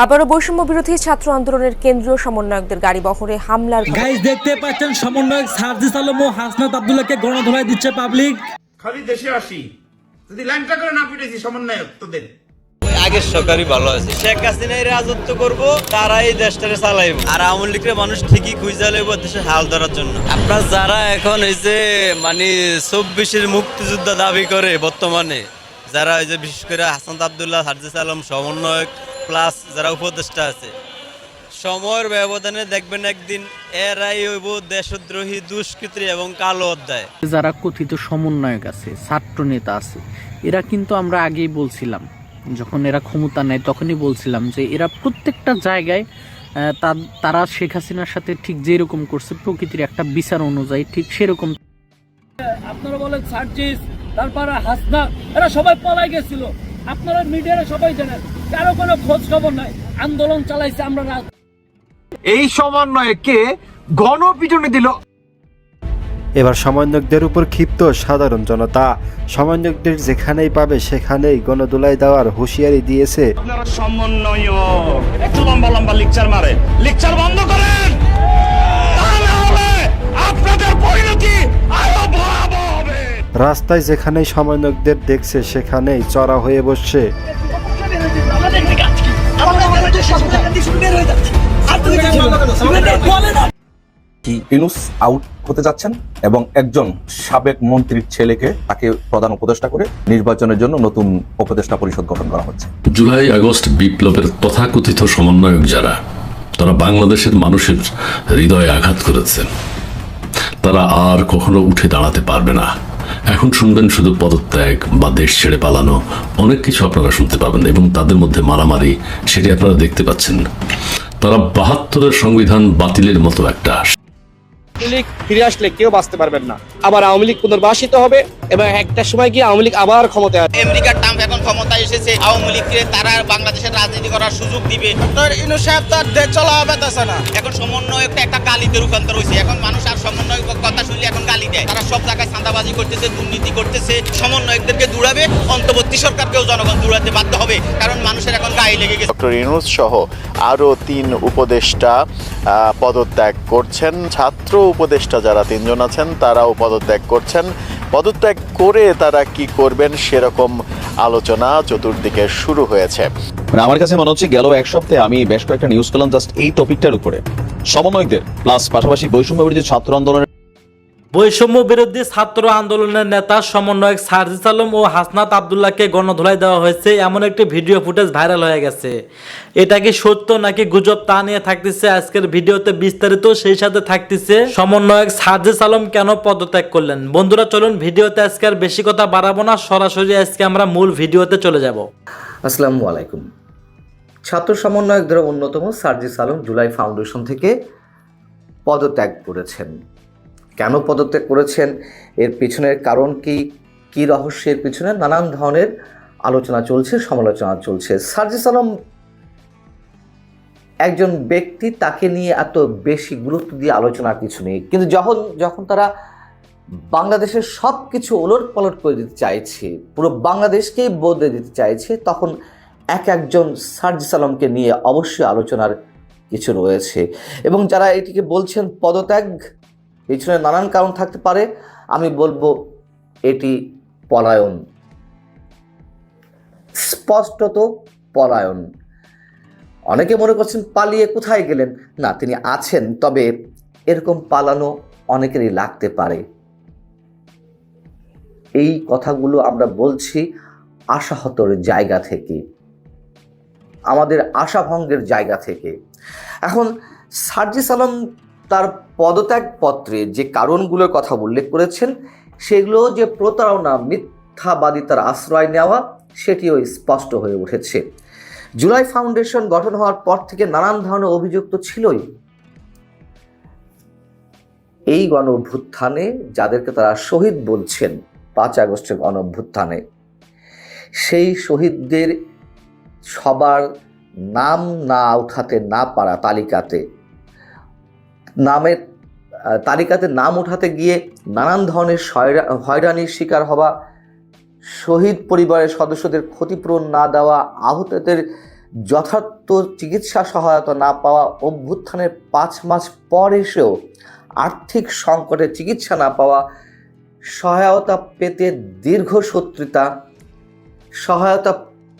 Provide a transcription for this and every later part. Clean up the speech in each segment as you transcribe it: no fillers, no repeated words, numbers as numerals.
আবারও বৈষম্য বিরোধী ছাত্র আন্দোলনের কেন্দ্রীয় সমন্বয়কদের গাড়ি বহরে হামলার গাইস দেখতে পাচ্ছেন সমন্বয়ক সার্জিস আলম ও হাসনাত আব্দুল্লাহকে গণধোলাই দিচ্ছে পাবলিক। খালি দেশে আসি যদি ল্যাংটা করে না পিটেছি সমন্বয়ক তোদের আগের সরকারই ভালো আছে। শেখ হাসিনাই রাজত্ব করব, তারাই দেশটারে চালাইব, আর আওয়ামী লীগের মানুষ ঠিকই খুঁজে লইব দেশের হাল ধরার জন্য। আপনার যারা এখন এই যে 24-এর মুক্তিযুদ্ধ দাবি করে বর্তমানে, যারা এই যে বিশেষ করে হাসনাত আব্দুল্লাহ, সার্জিস আলম সমন্বয়ক প্লাস যারা উপদেষ্টা আছে, সময়ের ব্যবধানে দেখবেন একদিন এরাই হইব দেশদ্রোহী, দুষ্কৃতী এবং কালো অধ্যায়। যারা কথিত সমন্বয়ক আছে, ছাত্র নেতা আছে, এরা কিন্তু আমরা আগেই বলছিলাম, যখন এরা ক্ষমতা নেয় তখনই বলছিলাম যে এরা প্রত্যেকটা জায়গায় তারা শেখ হাসিনার সাথে ঠিক যেরকম করছে প্রকৃতির একটা বিচার অনুযায়ী ঠিক সেরকম। আপনারা বলেন সার্জিস, তারপরে হাসনা, এরা সবাই পলাই গেছিল। আপনারা মিডিয়ারে সবাই জানেন, কারো কোনো খোঁজ খবর নাই। আন্দোলন চালাইছে আমরা। এই সমন্বয়কে গণপিটুনি দিল। এবার সমন্বয়কদের উপর ক্ষিপ্ত সাধারণ জনতা। সমন্বয়কদের যেখানেই পাবে সেখানেই গণদোলাই দেওয়ার হুঁশিয়ারি দিয়েছে। আপনারা সমন্বয় একটু লম্বা লম্বা লেকচার মারে, লেকচার বন্ধ করেন, তাহলে হবে আপনাদের পরিণতি আরো ভয়াবহ হবে। রাস্তায় যেখানেই সমন্বয়কদের দেখছে সেখানেই চড়া হয়ে বসছে। ইউনূস আউট হতে যাচ্ছেন এবং একজন সাবেক মন্ত্রীর ছেলেকে তাকে প্রধান উপদেষ্টা করে নির্বাচনের জন্য নতুন উপদেষ্টা পরিষদ গঠন করা হচ্ছে। জুলাই আগস্ট বিপ্লবের তথাকথিত সমন্বয়ক যারা, তারা বাংলাদেশের মানুষের হৃদয়ে আঘাত করেছেন। তারা আর কখনো উঠে দাঁড়াতে পারবে না। এখন শুনবেন শুধু পদত্যাগ বা দেশ ছেড়ে পালানো, অনেক কিছু আপনারা শুনতে পাবেন এবং তাদের মধ্যে মারামারি, সেটি আপনারা দেখতে পাচ্ছেন। তারা 72-এর সংবিধান বাতিলের মতো একটা। লীগ ফিরে আসলে কেউ বাঁচতে পারবেন না। আবার আওয়ামী লীগ পুনর্বাসিত হবে এবং একটা সময় গিয়ে আওয়ামী লীগ আবার ক্ষমতায় আসবে। আমেরিকার ট্রাম্প এখন ক্ষমতায় এসেছে, আওয়ামী লীগকে তারা বাংলাদেশের রাজনীতি করার সুযোগ দিবে। ডক্টর ইউনূস সাহেব তো দেশ চলা হবে না। এখন সমন্বয়কটা একটা গালিতে রূপান্তর হয়েছে। এখন মানুষ আর সমন্বয়ক কথা শুনলে এখন গালি দেয়। তারা সব জায়গায় চাঁদাবাজি করতেছে, দুর্নীতি করতেছে। সমন্বয়কদেরকে দূরাবে, অন্তর্বর্তী সরকারকেও জনগণ দূরাতে বাধ্য হবে, কারণ মানুষের এখন গায়ে লেগে গেছে। ডক্টর ইউনূস সহ আরো 3 উপদেষ্টা পদত্যাগ করছেন। ছাত্র উপদেষ্টা যারা 3 জন আছেন তারাও পদত্যাগ করছেন। পদত্যাগ করে তারা কি করবেন সেরকম আলোচনা চতুর্দিকে শুরু হয়েছে। আমার কাছে মনে হচ্ছে গেল এক সপ্তাহে আমি বেশ কয়েকটা নিউজ পেলাম জাস্ট এই টপিকটার উপরে, সমন্বয়কদের প্লাস পাশাপাশি বৈষম্য বিরোধী ছাত্র আন্দোলনের বৈষম্য বিরোধী ছাত্র আন্দোলনের নেতা সমন্বয়ক সার্জিস আলম ও হাসনাত আব্দুল্লাহকে গণধোলাই দেওয়া হয়েছে, এমন একটি ভিডিও ফুটেজ ভাইরাল হয়ে গেছে। এটা কি সত্য নাকি গুজব তা নিয়ে থাকতেছে আজকের ভিডিওতে বিস্তারিত। সেই সাথে থাকতেছে সমন্বয়ক সার্জিস আলম কেন পদত্যাগ করলেন। বন্ধুরা চলুন ভিডিওতে আজকে আর বেশি কথা বাড়াবো না, সরাসরি আজকে আমরা মূল ভিডিওতে চলে যাব। আসসালামু আলাইকুম। ছাত্র সমন্বয়কদের অন্যতম সার্জিস আলম জুলাই ফাউন্ডেশন থেকে পদত্যাগ করেছেন। কেন পদত্যাগ করেছেন, এর পিছনের কারণ কি রহস্যের পিছনে নানান ধরনের আলোচনা চলছে, সমালোচনা চলছে। সার্জিস আলম একজন ব্যক্তি, তাকে নিয়ে এত বেশি গুরুত্ব দিয়ে আলোচনার কিছু নেই, কিন্তু যখন তারা বাংলাদেশের সব কিছু ওলট পালট করে দিতে চাইছে, পুরো বাংলাদেশকেই বদলে দিতে চাইছে, তখন একজন সার্জিস আলমকে নিয়ে অবশ্যই আলোচনার কিছু রয়েছে। এবং যারা এটিকে বলছেন পদত্যাগ, পিছনে নানান কারণ থাকতে পারে। আমি বলবো এটি পলায়ন, স্পষ্টত পলায়ন। অনেকে মনে করছেন পালিয়ে কোথায় গেলেন, না, তিনি আছেন, তবে এরকম পালানো অনেকেরই লাগতে পারে। এই কথাগুলো আমরা বলছি আশাহতর জায়গা থেকে, আমাদের আশাভঙ্গের জায়গা থেকে। এখন সার্জিস আলম তার পদত্যাগ পত্রে যে কারণগুলোর কথা উল্লেখ করেছেন, সেগুলো যে প্রতারণা, মিথ্যাবাদিতার আশ্রয় নেওয়া, সেটিও স্পষ্ট হয়ে উঠেছে। জুলাই ফাউন্ডেশন গঠন হওয়ার পর থেকে নানান ধরনের অভিযোগ তো ছিলই। এই গণ অভ্যুত্থানে যাদেরকে তারা শহীদ বলছেন, 5 আগস্টের গণ অভ্যুত্থানে, সেই শহীদদের সবার নাম না উঠাতে না পারা, তালিকাতে নাম উঠাতে গিয়ে নানান ধরনের হয়রানির শিকার হওয়া, শহীদ পরিবারের সদস্যদের ক্ষতিপূরণ না দেওয়া, আহতদের যথার্থ চিকিৎসা সহায়তা না পাওয়া, অভ্যুত্থানের 5 মাস পর এসেও আর্থিক সংকটে চিকিৎসা না পাওয়া, সহায়তা পেতে দীর্ঘ শত্রুতা, সহায়তা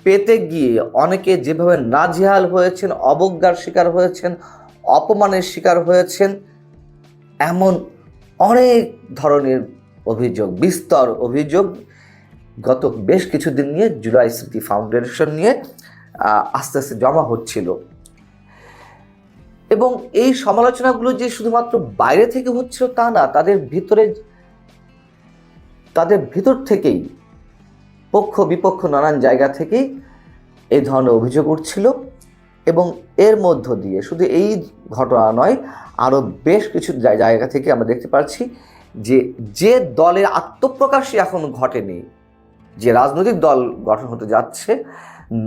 পেতে গিয়ে অনেকে যেভাবে নাজেহাল হয়েছেন, অবজ্ঞার শিকার হয়েছেন, অপমানের শিকার হয়েছেন, এমন অনেক ধরনের অভিযোগ, বিস্তর অভিযোগ গত বেশ কিছুদিন নিয়ে জুলাই স্মৃতি ফাউন্ডেশন নিয়ে আস্তে আস্তে জমা হচ্ছিল। এবং এই সমালোচনাগুলো যে শুধুমাত্র বাইরে থেকে হচ্ছিল তা না, তাদের ভিতর থেকেই পক্ষ বিপক্ষ নানান জায়গা থেকেই এই ধরনের অভিযোগ উঠছিল। এবং এর মধ্য দিয়ে শুধু এই ঘটনা নয়, আরও বেশ কিছু জায়গা থেকে আমরা দেখতে পাচ্ছি যে দলের আত্মপ্রকাশই এখন ঘটেনি, যে রাজনৈতিক দল গঠন হতে যাচ্ছে,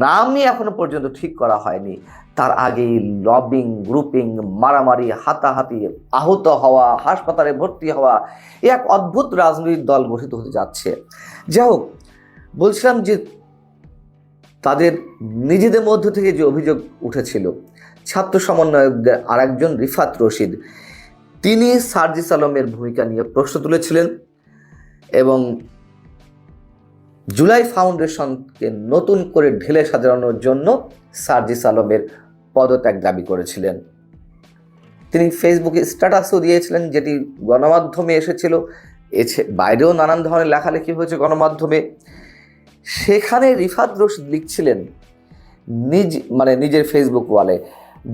নামই এখনো পর্যন্ত ঠিক করা হয়নি, তার আগেই লবিং, গ্রুপিং, মারামারি, হাতাহাতি, আহত হওয়া, হাসপাতালে ভর্তি হওয়া, এক অদ্ভুত রাজনৈতিক দল গঠিত হতে যাচ্ছে। যাই হোক, বলছিলাম যে তাদের নিজেদের মধ্য থেকে যে অভিযোগ উঠেছিল, ছাত্র সমন্বয়কদের আরেকজন রিফাত রশিদ, তিনি সার্জিস আলমের ভূমিকা নিয়ে প্রশ্ন তুলেছিলেন এবং জুলাই ফাউন্ডেশনকে নতুন করে ঢেলে সাজানোর জন্য সার্জিস আলমের পদত্যাগ দাবি করেছিলেন। তিনি ফেসবুকে স্ট্যাটাসও দিয়েছিলেন, যেটি গণমাধ্যমে এসেছিল, বাইরেও নানান ধরনের লেখালেখি হয়েছে গণমাধ্যমে। সেখানে রিফাত রশিদ লিখছিলেন নিজের ফেসবুক ওয়ালে,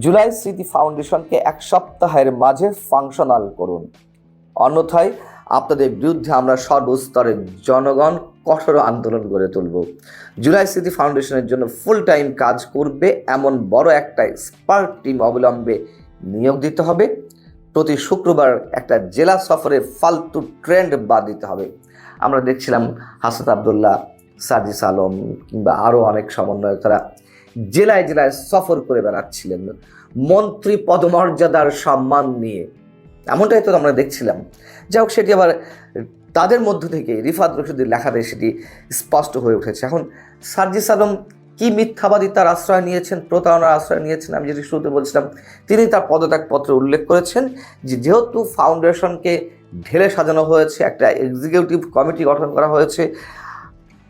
জুলাই স্মৃতি ফাউন্ডেশনকে 1 সপ্তাহের মাঝে ফাংশনাল করুন, অন্যথায় আপনাদের বিরুদ্ধে আমরা সর্বস্তরের জনগণ কঠোর আন্দোলন গড়ে তুলব। জুলাই স্মৃতি ফাউন্ডেশনের জন্য ফুল টাইম কাজ করবে এমন বড় একটা এক্সপার্ট টিম অবিলম্বে নিয়োগ দিতে হবে। প্রতি শুক্রবার একটা জেলা সফরে ফালতু ট্রেন্ড বাদ দিতে হবে। আমরা দেখছিলাম হাসনাত আবদুল্লাহ, সার্জিস আলম কিংবা আরও অনেক সমন্বয়ক তারা জেলায় জেলায় সফর করে বেড়াচ্ছিলেন মন্ত্রী পদমর্যাদার সম্মান নিয়ে, এমনটাই তো আমরা দেখছিলাম। যাই হোক, সেটি আবার তাদের মধ্য থেকে রিফাত রশিদের লেখাতে সেটি স্পষ্ট হয়ে উঠেছে। এখন সার্জিস আলম কি মিথ্যাবাদিতার আশ্রয় নিয়েছেন, প্রতারণার আশ্রয় নিয়েছেন, আমি যেটি শুরুতে বলছিলাম, তিনি তার পদত্যাগপত্রে উল্লেখ করেছেন যে যেহেতু ফাউন্ডেশনকে ঢেলে সাজানো হয়েছে, একটা এক্সিকিউটিভ কমিটি গঠন করা হয়েছে,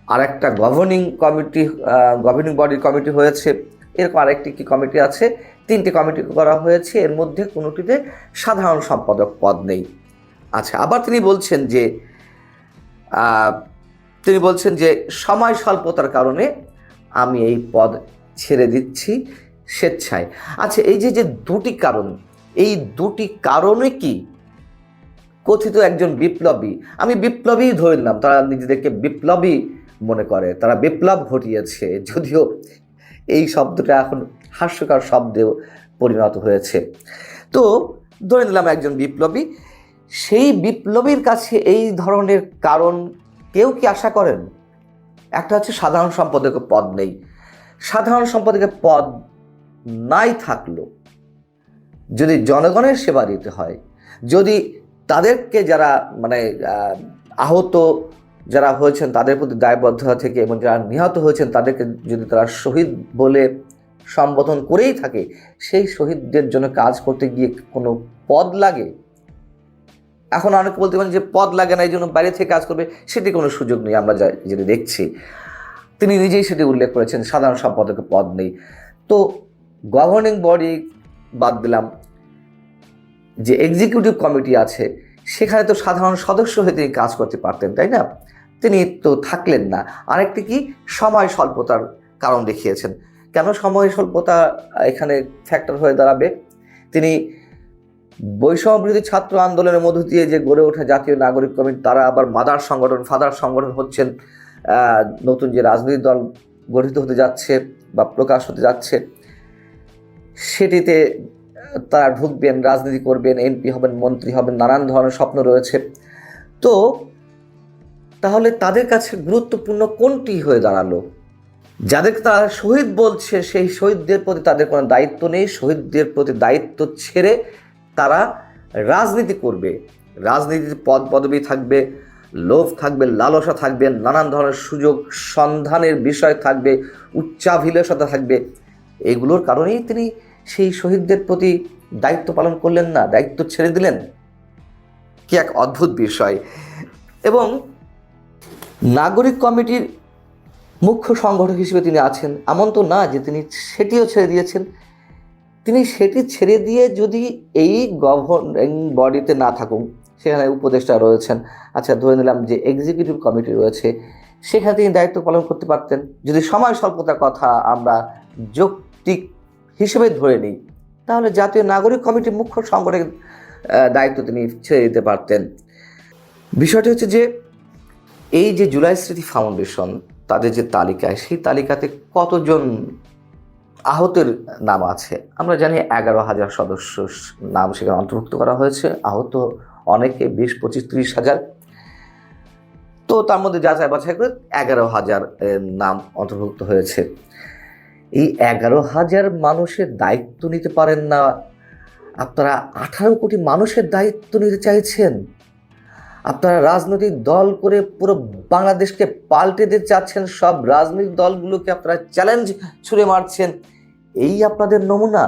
আর একটা গভর্নিং বডি কমিটি হয়েছে, এরকম আরেকটি কি কমিটি আছে, 3টি কমিটি করা হয়েছে, এর মধ্যে কোনোটিতে সাধারণ সম্পাদক পদ নেই। আচ্ছা, আবার তিনি বলছেন যে সময় স্বল্পতার কারণে আমি এই পদ ছেড়ে দিচ্ছি স্বেচ্ছায়। আচ্ছা, এই যে দুটি কারণ, এই দুটি কারণে কি কথিত একজন বিপ্লবী, আমি বিপ্লবী ধরে নিলাম, তারা নিজেদেরকে বিপ্লবী মনে করে, তারা বিপ্লব ঘটিয়েছে, যদিও এই শব্দটা এখন হাস্যকর শব্দেও পরিণত হয়েছে, তো ধরে নিলাম একজন বিপ্লবী, সেই বিপ্লবীর কাছে এই ধরনের কারণ কেউ কি আশা করেন? একটা হচ্ছে সাধারণ সম্পাদকের পদ নেই, সাধারণ সম্পাদকের পদ নাই থাকলো যদি জনগণের সেবা দিতে হয়, যদি তাদেরকে যারা আহত যারা হয়েছেন তাদের প্রতি দায়বদ্ধতা থেকে এবং যারা নিহত হয়েছেন তাদেরকে যদি তারা শহীদ বলে সম্বোধন করেই থাকে, সেই শহীদদের জন্য কাজ করতে গিয়ে কোনো পদ লাগে? এখন অনেকে বলতে পারেন যে পদ লাগে না, এই জন্য বাইরে থেকে কাজ করবে, সেটি কোনো সুযোগ নেই। আমরা যেটি দেখছি, তিনি নিজেই সেটি উল্লেখ করেছেন, সাধারণ সম্পাদকের পদ নেই। তো গভর্নিং বডি বাদ দিলাম, যে এক্সিকিউটিভ কমিটি আছে সেখানে তো সাধারণ সদস্য হয়ে তিনি কাজ করতে পারতেন, তাই না? তিনি তো থাকলেন না। আরেকটি কি, সময় স্বল্পতার কারণ দেখিয়েছেন। কেন সময় স্বল্পতা এখানে ফ্যাক্টর হয়ে দাঁড়াবে? তিনি বৈষম্যবিরোধী ছাত্র আন্দোলনের মধ্য দিয়ে যে গড়ে ওঠা জাতীয় নাগরিক কমিটি, তারা আবার ফাদার সংগঠন হচ্ছেন, নতুন যে রাজনৈতিক দল গঠিত হতে যাচ্ছে বা প্রকাশ হতে যাচ্ছে, সেটিতে তারা ঢুকবেন, রাজনীতি করবেন, এমপি হবেন, মন্ত্রী হবেন, নানান ধরনের স্বপ্ন রয়েছে। তো তাহলে তাদের কাছে গুরুত্বপূর্ণ কোনটি হয়ে দাঁড়ালো? যাদেরকে তারা শহীদ বলছে, সেই শহীদদের প্রতি তাদের কোনো দায়িত্ব নেই। শহীদদের প্রতি দায়িত্ব ছেড়ে তারা রাজনীতি করবে, রাজনীতির পদ পদবি থাকবে, লোভ থাকবে, লালসা থাকবে, নানান ধরনের সুযোগ সন্ধানের বিষয় থাকবে, উচ্চাভিলাষতা থাকবে। এগুলোর কারণেই তিনি সেই শহীদদের প্রতি দায়িত্ব পালন করলেন না, দায়িত্ব ছেড়ে দিলেন। কি এক অদ্ভুত বিষয়। এবং নাগরিক কমিটির মুখ্য সংগঠক হিসেবে তিনি আছেন, এমন তো না যে তিনি সেটিও ছেড়ে দিয়েছেন। তিনি সেটি ছেড়ে দিয়ে যদি এই গভর্নিং বডিতে না থাকুন, সেখানে উপদেষ্টা রয়েছেন, আচ্ছা ধরে নিলাম যে এক্সিকিউটিভ কমিটি রয়েছে, সেখানে তিনি দায়িত্ব পালন করতে পারতেন। যদি সময় স্বল্পতার কথা আমরা যৌক্তিক হিসেবে ধরে নিই, তাহলে জাতীয় নাগরিক কমিটির মুখ্য সংগঠকের দায়িত্ব তিনি ছেড়ে দিতে পারতেন। বিষয়টি হচ্ছে যে এই যে জুলাই স্মৃতি ফাউন্ডেশন, তাদের যে তালিকায়, সেই তালিকাতে কতজন আহতের নাম আছে আমরা জানি। 11,000 সদস্য নাম সেখানে অন্তর্ভুক্ত করা হয়েছে। আহত অনেকে 20, 25, 30 হাজার। তো তার মধ্যে যাচাই বাছাই করে 11,000 নাম অন্তর্ভুক্ত হয়েছে। এই 11,000 মানুষের দায়িত্ব নিতে পারেন না আপনারা? 18 কোটি মানুষের দায়িত্ব নিতে চাইছেন আপনারা? রাজনৈতিক দল করে পুরো বাংলাদেশকে পাল্টে দিতে চাচ্ছেন, সব রাজনৈতিক দলগুলোকে আপনারা চ্যালেঞ্জ ছুড়ে মারছেন। এই আপনাদের নমুনা?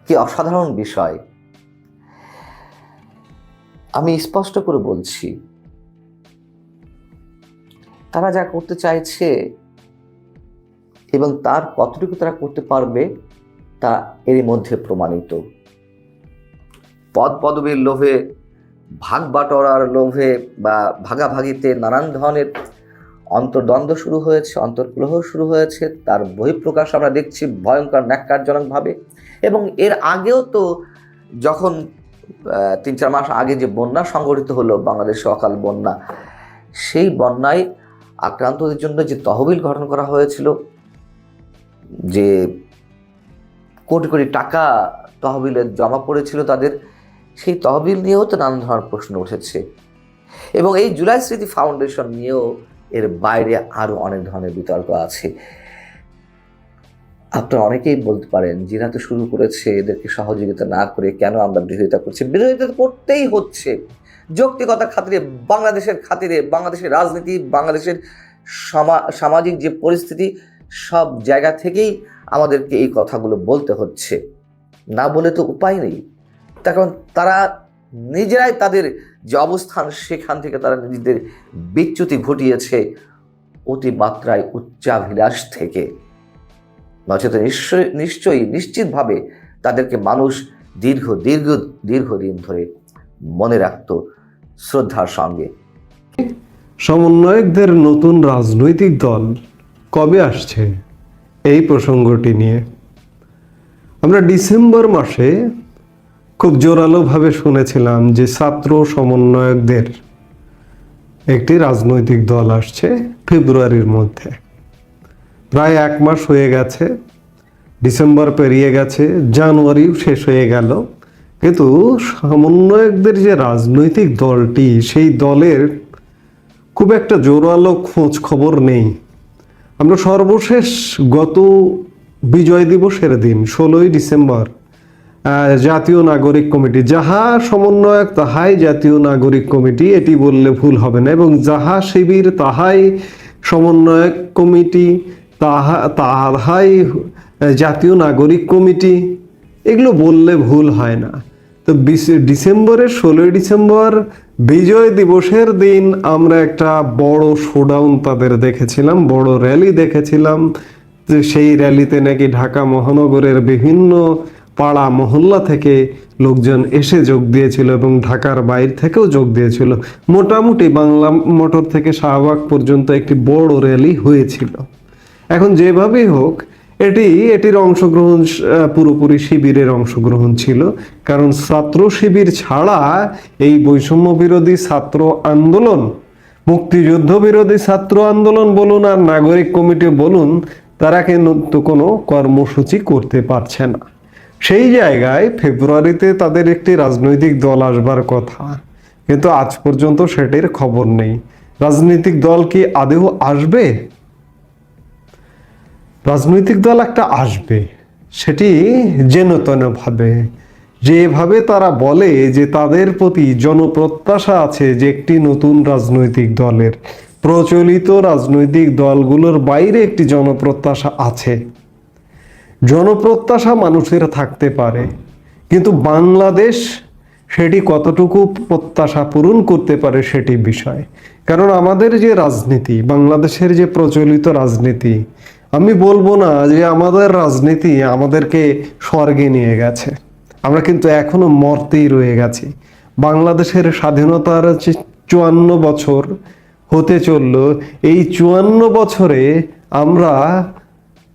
কি অসাধারণ বিষয়। আমি স্পষ্ট করে বলছি, তারা যা করতে চাইছে এবং তার কতটুকু তারা করতে পারবে তা এর মধ্যে প্রমাণিত। পদ পদবীর লোভে, ভাগ বাটোয়ারার লোভে বা ভাগাভাগিতে নানান ধরনের অন্তর্দ্বন্দ্ব শুরু হয়েছে, অন্তর্কলহ শুরু হয়েছে। তার বহিঃপ্রকাশ আমরা দেখছি ভয়ঙ্কর ন্যাক্কারজনকভাবে। এবং এর আগেও তো যখন 3-4 মাস আগে যে বন্যা সংঘটিত হলো, বাংলাদেশে অকাল বন্যা, সেই বন্যায় আক্রান্তদের জন্য যে তহবিল গঠন করা হয়েছিল, যে কোটি কোটি টাকা তহবিলে জমা পড়েছিল তাদের, সেই তহবিল নিয়েও তো নানান ধরনের প্রশ্ন উঠেছে। এবং এই জুলাই স্মৃতি ফাউন্ডেশন নিয়েও এর বাইরে আরও অনেক ধরনের বিতর্ক আছে। আপনারা অনেকেই বলতে পারেন, যারা তো শুরু করেছে এদেরকে সহযোগিতা না করে কেন আমরা বিরোধিতা করছি? বিরোধিতা তো করতেই হচ্ছে, যৌক্তিকতার খাতিরে, বাংলাদেশের খাতিরে, বাংলাদেশের রাজনীতি, বাংলাদেশের সামাজিক যে পরিস্থিতি, সব জায়গা থেকেই আমাদেরকে এই কথাগুলো বলতে হচ্ছে। না বলে তো উপায় নেই। তার কারণ তারা নিজেরাই তাদের যে অবস্থান, সেখান থেকে তারা নিজেদের বিচ্যুতি ঘটিয়েছে অতিমাত্রায় উচ্চাভিলাষ থেকে। নচেত নিশ্চয়ই নিশ্চিতভাবে তাদেরকে মানুষ দীর্ঘদিন ধরে মনে রাখত শ্রদ্ধার সঙ্গে। সমন্বয়কদের নতুন রাজনৈতিক দল কবে আসছে, এই প্রসঙ্গটি নিয়ে আমরা ডিসেম্বর মাসে খুব জোরালোভাবে শুনেছিলাম যে ছাত্র সমন্বয়কদের একটি রাজনৈতিক দল আসছে ফেব্রুয়ারির মধ্যে। প্রায় 1 মাস হয়ে গেছে, ডিসেম্বর পেরিয়ে গেছে, জানুয়ারিও শেষ হয়ে গেল, কিন্তু সমন্বয়কদের যে রাজনৈতিক দলটি, সেই দলের খুব একটা জোরালো খোঁজ খবর নেই। আমরা সর্বশেষ গত বিজয় দিবসের দিন 16ই ডিসেম্বর জাতীয় নাগরিক কমিটি, যাহা সমন্বয়ক তাহাই জাতীয় নাগরিক কমিটি, এটি বললে ভুল হবে না, এবং যাহা শিবির তাহাই সমন্বয়ক কমিটি, তাহাই জাতীয় নাগরিক কমিটি, এগুলো বললে ভুল হয় না। তো ডিসেম্বরের 16ই ডিসেম্বর বিজয় দিবসের দিন আমরা একটা বড় শোডাউন তাদের দেখেছিলাম, বড় র্যালি দেখেছিলাম। সেই র্যালিতে নাকি ঢাকা মহানগরের বিভিন্ন পাড়া মহল্লা থেকে লোকজন এসে যোগ দিয়েছিল এবং ঢাকার বাইরে থেকেও যোগ দিয়েছিল। মোটামুটি বাংলা মোটর থেকে শাহবাগ পর্যন্ত একটি বড় র্যালি হয়েছিল। এখন যেভাবেই হোক, এটির অংশগ্রহণ পুরোপুরি শিবিরের অংশগ্রহণ ছিল, কারণ ছাত্র শিবির ছাড়া এই বৈষম্য বিরোধী ছাত্র আন্দোলন, মুক্তিযুদ্ধ বিরোধী ছাত্র আন্দোলন বলুন আর নাগরিক কমিটি বলুন, তারা কিন্তু কোনো কর্মসূচি করতে পারছে না। সেই জায়গায় ফেব্রুয়ারিতে তাদের একটি রাজনৈতিক দল আসবার কথা, কিন্তু আজ পর্যন্ত সেটির খবর নেই। রাজনৈতিক দল কি আদৌ আসবে? রাজনৈতিক দল একটা আসবে, সেটি যেনতেনভাবে, যেভাবে তারা বলে যে তাদের প্রতি জনপ্রত্যাশা আছে যে একটি নতুন রাজনৈতিক দলের, প্রচলিত রাজনৈতিক দলগুলোর বাইরে একটি জনপ্রত্যাশা আছে। জনপ্রত্যাশা মানুষের থাকতে পারে, কিন্তু বাংলাদেশ সেটি কতটুকু প্রত্যাশা পূরণ করতে পারে সেটি বিষয়। কারণ আমাদের যে রাজনীতি, বাংলাদেশের যে প্রচলিত রাজনীতি, আমি বলবো না যে আমাদের রাজনীতি আমাদেরকে স্বর্গে নিয়ে গেছে, আমরা কিন্তু এখনো মর্তেই রয়ে গেছি। বাংলাদেশের স্বাধীনতার যে 54 বছর হতে চলল, এই 54 বছরে আমরা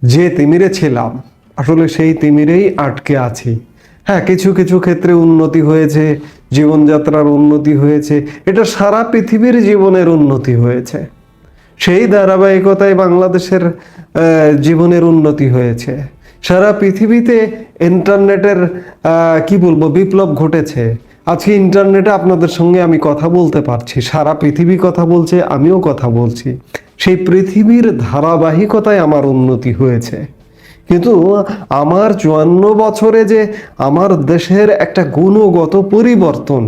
যে তিমিরে ছিলাম আসলে সেই তিমিরেই আটকে আছি। হ্যাঁ, কিছু কিছু ক্ষেত্রে উন্নতি হয়েছে, জীবনযাত্রার উন্নতি হয়েছে, এটা সারা পৃথিবীর জীবনের উন্নতি হয়েছে। সেই ধারাবাহিকতায় বাংলাদেশের জীবনের উন্নতি হয়েছে। সারা পৃথিবীতে ইন্টারনেটের কি বলবো বিপ্লব ঘটেছে। আজকে ইন্টারনেটে আপনাদের সঙ্গে আমি কথা বলতে পারছি, সারা পৃথিবী কথা বলছে, আমিও কথা বলছি। সেই পৃথিবীর ধারাবাহিকতায় আমার উন্নতি হয়েছে। কিন্তু আমার 54 বছরে যে আমার দেশের একটা গুণগত পরিবর্তন,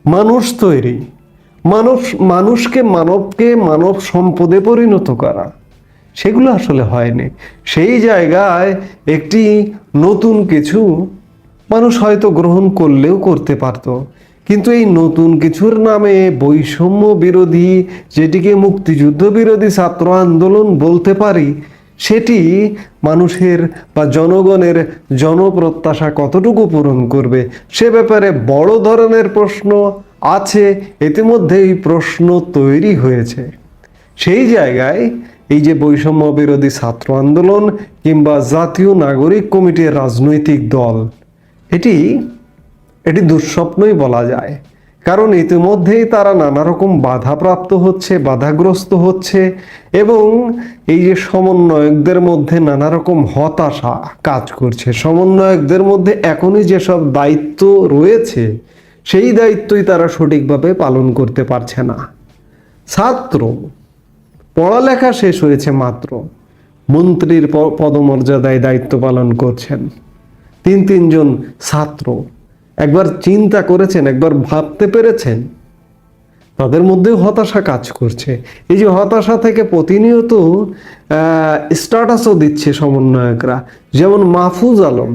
মানুষ তৈরি, মানুষকে মানব সম্পদে পরিণত করা, সেগুলো আসলে হয়নি। সেই জায়গায় একটি নতুন কিছু মানুষ হয়তো গ্রহণ করলেও করতে পারত, কিন্তু এই নতুন কিছুর নামে বৈষম্য বিরোধী, যেটিকে মুক্তিযুদ্ধ বিরোধী ছাত্র আন্দোলন বলতে পারি, সেটি মানুষের বা জনগণের জনপ্রত্যাশা কতটুকু পূরণ করবে সে ব্যাপারে বড় ধরনের প্রশ্ন আছে। ইতিমধ্যেই প্রশ্ন তৈরি হয়েছে। সেই জায়গায় এই যে বৈষম্য বিরোধী ছাত্র আন্দোলন কিংবা জাতীয় নাগরিক কমিটির রাজনৈতিক দল, এটি দুঃস্বপ্নই বলা যায়। কারণ ইতিমধ্যেই তারা নানা রকম বাধাপ্রাপ্ত হচ্ছে, বাধাগ্রস্ত হচ্ছে, এবং এই যে সমন্বয়কদের মধ্যে নানা রকম হতাশা কাজ করছে। সমন্বয়কদের মধ্যে এখনই যেসব দায়িত্ব রয়েছে সেই দায়িত্বই তারা সঠিকভাবে পালন করতে পারছে না। ছাত্র পড়ালেখা শেষ হয়েছে মাত্র, মন্ত্রীর পদমর্যাদায় দায়িত্ব পালন করছেন 3 জন ছাত্র। একবার চিন্তা করেছেন, একবার ভাবতে পেরেছেন? তাদের মধ্যেও হতাশা কাজ করছে। এই যে হতাশা থেকে প্রতিনিয়ত স্ট্যাটাসও দিচ্ছে সমন্বয়করা। যেমন মাহফুজ আলম,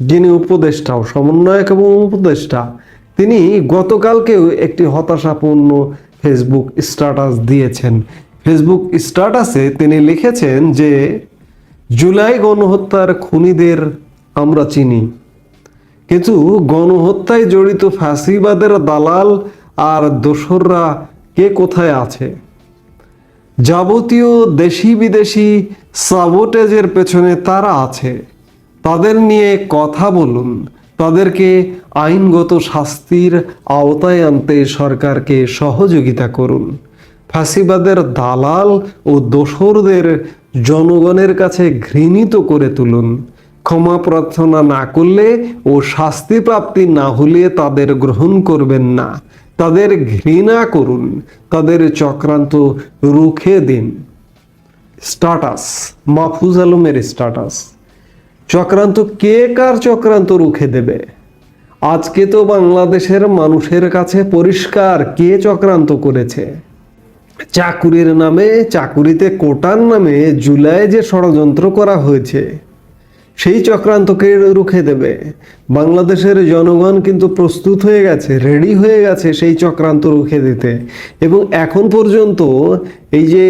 যিনি উপদেষ্টাও, সমন্বয়ক এবং উপদেষ্টা, তিনি গতকালকেও একটি হতাশাপূর্ণ ফেসবুক স্ট্যাটাস দিয়েছেন। ফেসবুক স্ট্যাটাসে তিনি লিখেছেন যে জুলাই গণহত্যার খুনিদের আমরা চিনি, কিন্তু গণহত্যায় জড়িত ফ্যাসিবাদের দালাল আর দোসররা কে কোথায় আছে? যাবতীয় দেশি বিদেশি সাবোটেজের পেছনে তারা আছে। তাদের নিয়ে কথা বলুন, তাদেরকে আইনগত শাস্তির আওতায় আনতে সরকারকে সহযোগিতা করুন। ফ্যাসিবাদের দালাল ও দোসরদের জনগণের কাছে ঘৃণিত করে তুলুন। ক্ষমা প্রার্থনা না করলে ও শাস্তি প্রাপ্তি না হলে তাদের গ্রহণ করবেন না, তাদের ঘৃণা করুন, তাদের চক্রান্ত রুখে দিন। স্ট্যাটাস, মাহফুজ আলমের স্ট্যাটাস। চক্রান্ত কে কার চক্রান্ত রুখে দেবে? আজকে তো বাংলাদেশের মানুষের কাছে পরিষ্কার কে চক্রান্ত করেছে। চাকুরির নামে, চাকুরিতে কোটার নামে জুলাই যে ষড়যন্ত্র করা হয়েছে, সেই চক্রান্তকে রুখে দেবে। বাংলাদেশের জনগণ কিন্তু প্রস্তুত হয়ে গেছে, রেডি হয়ে গেছে সেই চক্রান্ত রুখে দিতে। এবং এখন পর্যন্ত এই যে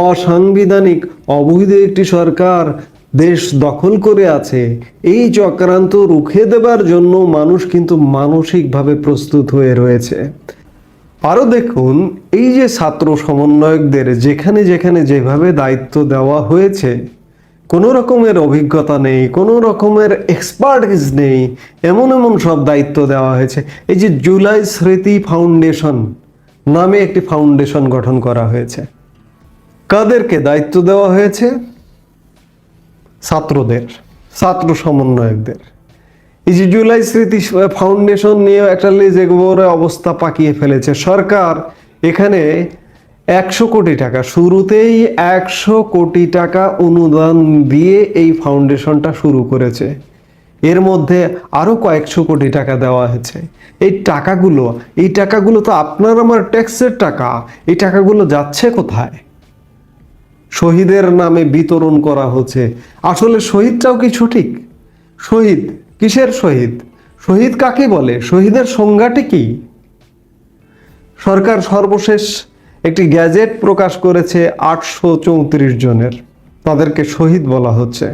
অসাংবিধানিক অবৈধ একটি সরকার দেশ দখল করে আছে, এই চক্রান্ত রুখে দেবার জন্য মানুষ কিন্তু মানসিকভাবে প্রস্তুত হয়ে রয়েছে। আরও দেখুন, এই যে ছাত্র সমন্বয়কদের যেখানে যেখানে যেভাবে দায়িত্ব দেওয়া হয়েছে, কোনো রকমের অভিজ্ঞতা নেই, কোনো রকমের এক্সপার্টিস নেই, এমন সব দায়িত্ব দেওয়া হয়েছে। এই যে জুলাই স্মৃতি ফাউন্ডেশন নামে একটি ফাউন্ডেশন গঠন করা হয়েছে। কাদেরকে দায়িত্ব দেওয়া হয়েছে? ছাত্রদের, ছাত্র সমন্বয়কদের। এই যে জুলাই স্মৃতি ফাউন্ডেশন নিয়ে একটা লেজেগোবরে অবস্থা পাকিয়ে ফেলেছে সরকার। এখানে 100 কোটি টাকা, শুরুতেই 100 কোটি টাকা অনুদান দিয়ে এই ফাউন্ডেশনটা শুরু করেছে। এর মধ্যে আরো কয়েকশো কোটি টাকা দেওয়া হয়েছে। এই টাকাগুলো তো আপনার আমার ট্যাক্সের টাকা। এই টাকাগুলো যাচ্ছে কোথায়? শহীদের নামে বিতরণ করা হচ্ছে। আসলে শহীদটাও কি সঠিক? শহীদ কিসের শহীদ? শহীদ কাকে বলে? শহীদের সংজ্ঞাটি কি? সরকার সর্বশেষ একটি গ্যাজেট প্রকাশ করেছে 834 জনের, তাদেরকে শহীদ বলা হচ্ছে।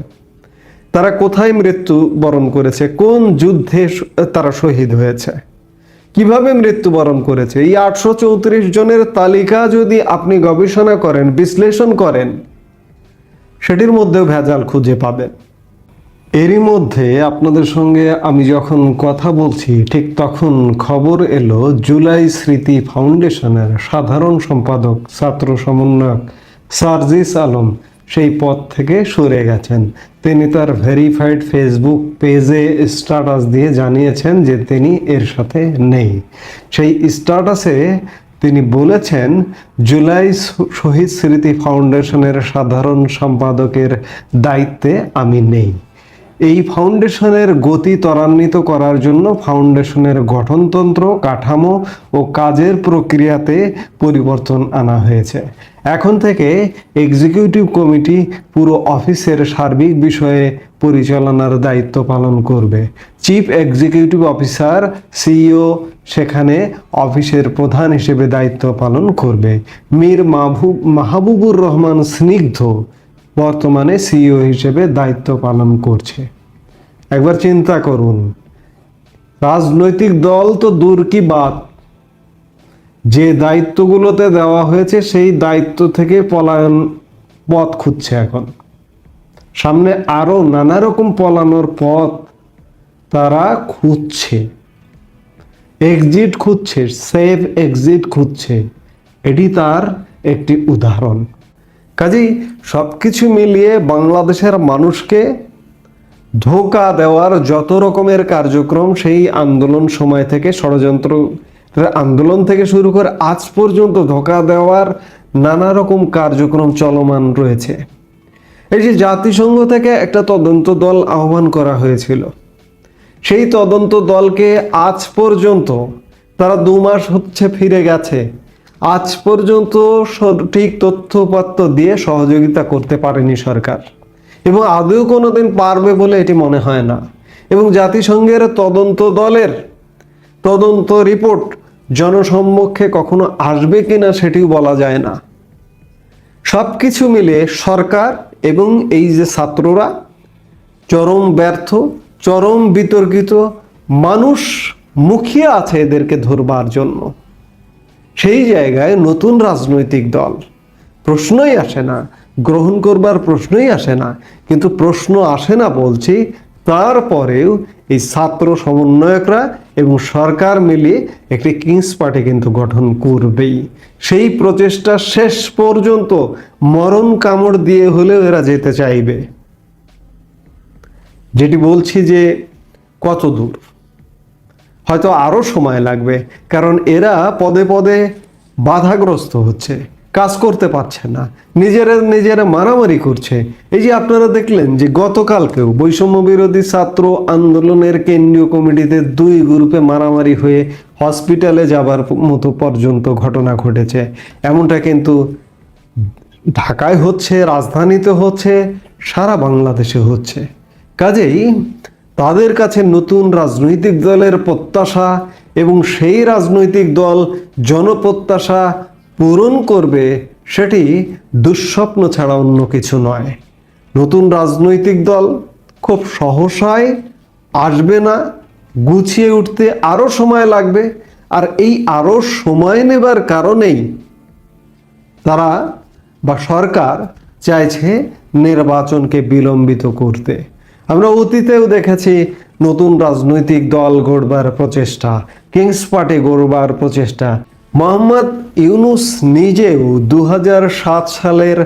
তারা কোথায় মৃত্যুবরণ করেছে? কোন যুদ্ধে তারা শহীদ হয়েছে? কিভাবে মৃত্যুবরণ করেছে? এই 834 জনের তালিকা যদি আপনি গবেষণা করেন, বিশ্লেষণ করেন, সেটির মধ্যেও ভেজাল খুঁজে পাবেন। এরই মধ্যে আপনাদের সঙ্গে আমি যখন কথা বলছি ঠিক তখন খবর এলো জুলাই স্মৃতি ফাউন্ডেশনের সাধারণ সম্পাদক ছাত্র সমন্বয়ক সার্জিস আলম সেই পদ থেকে সরে গেছেন। তিনি তার ভেরিফাইড ফেসবুক পেজে স্ট্যাটাস দিয়ে জানিয়েছেন যে তিনি এর সাথে নেই। সেই স্ট্যাটাসে তিনি বলেছেন, জুলাই শহীদ স্মৃতি ফাউন্ডেশনের সাধারণ সম্পাদকের দায়িত্বে আমি নেই। এই ফাউন্ডেশনের গতি ত্বরান্বিত করার জন্য ফাউন্ডেশনের গঠনতন্ত্র, কাঠামো ও কাজের প্রক্রিয়াতে পরিবর্তন আনা হয়েছে। এখন থেকে এক্সিকিউটিভ কমিটি পুরো অফিসের সার্বিক বিষয়ে পরিচালনার দায়িত্ব পালন করবে। চিফ এক্সিকিউটিভ অফিসার সিইও সেখানে অফিসের প্রধান হিসেবে দায়িত্ব পালন করবে। মীর মাহবুবুর রহমান স্নিগ্ধ বর্তমানে সিইও হিসেবে দায়িত্ব পালন করছে। একবার চিন্তা করুন, রাজনৈতিক দল তো দূর কি বাত, যে দায়িত্বগুলোতে দেওয়া হয়েছে সেই দায়িত্ব থেকে পলায়ন পথ খুঁজছে। এখন সামনে আরো নানা রকম পলানোর পথ তারা খুঁজছে, এক্সিট খুঁজছে, সেফ এক্সিট খুঁজছে। এটি তার একটি উদাহরণ। কাজেই সবকিছু মিলিয়ে বাংলাদেশের মানুষকে ধোঁকা দেওয়ার যত রকমের কার্যক্রম সেই আন্দোলন সময় থেকে, ষড়যন্ত্র আন্দোলন থেকে শুরু করে আজ পর্যন্ত ধোঁকা দেওয়ার নানা রকম কার্যক্রম চলমান রয়েছে। এই যে জাতিসংঘ থেকে একটা তদন্ত দল আহ্বান করা হয়েছিল, সেই তদন্ত দলকে আজ পর্যন্ত তারা 2 মাস হচ্ছে ফিরে গেছে, আজ পর্যন্ত সঠিক তথ্যপত্র দিয়ে সহযোগিতা করতে পারেনি সরকার, এবং আদৌ কোনোদিন পারবে বলে এটি মনে হয় না। এবং জাতিসংঘের তদন্ত দলের তদন্ত রিপোর্ট জনসম্মুখে কখনো আসবে কিনা সেটিও বলা যায় না। সব কিছু মিলে সরকার এবং এই যে ছাত্ররা চরম ব্যর্থ, চরম বিতর্কিত, মানুষ মুখিয়ে আছে এদেরকে ধরবার জন্য। সেই জায়গায় নতুন রাজনৈতিক দল প্রশ্নই আসে না, গ্রহণ করবার প্রশ্নই আসে না। কিন্তু প্রশ্ন আসে না বলছি, তারপরেও এই ছাত্র সমন্বয়করা এবং সরকার মিলিয়ে একটি কিংস পার্টি কিন্তু গঠন করবেই। সেই প্রচেষ্টা শেষ পর্যন্ত মরণ কামড় দিয়ে হলেও এরা যেতে চাইবে। যেটি বলছি যে কত দূর, হয়তো আরো সময় লাগবে, কারণ এরা পদে পদে বাধাগ্রস্ত হচ্ছে, কাজ করতে পারছে না, নিজেরা মারামারি করছে। এই যে আপনারা দেখলেন যে গতকালকেও বৈষম্য বিরোধী ছাত্র আন্দোলনের কেন্দ্রীয় কমিটিতে 2 গ্রুপে মারামারি হয়ে হসপিটালে যাবার মতো পর্যন্ত ঘটনা ঘটেছে। এমনটা কিন্তু ঢাকায় হচ্ছে, রাজধানীতে হচ্ছে, সারা বাংলাদেশে হচ্ছে। কাজেই তাদের কাছে নতুন রাজনৈতিক দলের প্রত্যাশা এবং সেই রাজনৈতিক দল জনপ্রত্যাশা পূরণ করবে, সেটি দুঃস্বপ্ন ছাড়া অন্য কিছু নয়। নতুন রাজনৈতিক দল খুব সহসায় আসবে না, গুছিয়ে উঠতে আরো সময় লাগবে। আর এই আরো সময় নেবার কারণেই তারা বা সরকার চাইছে নির্বাচনকে বিলম্বিত করতে। আমরা অতীতেও দেখেছি নতুন রাজনৈতিক দল গড়বার প্রচেষ্টা, কিংস পার্টি গড়বার প্রচেষ্টা। মোহাম্মদ ইউনূস নিজেও 2007 সালের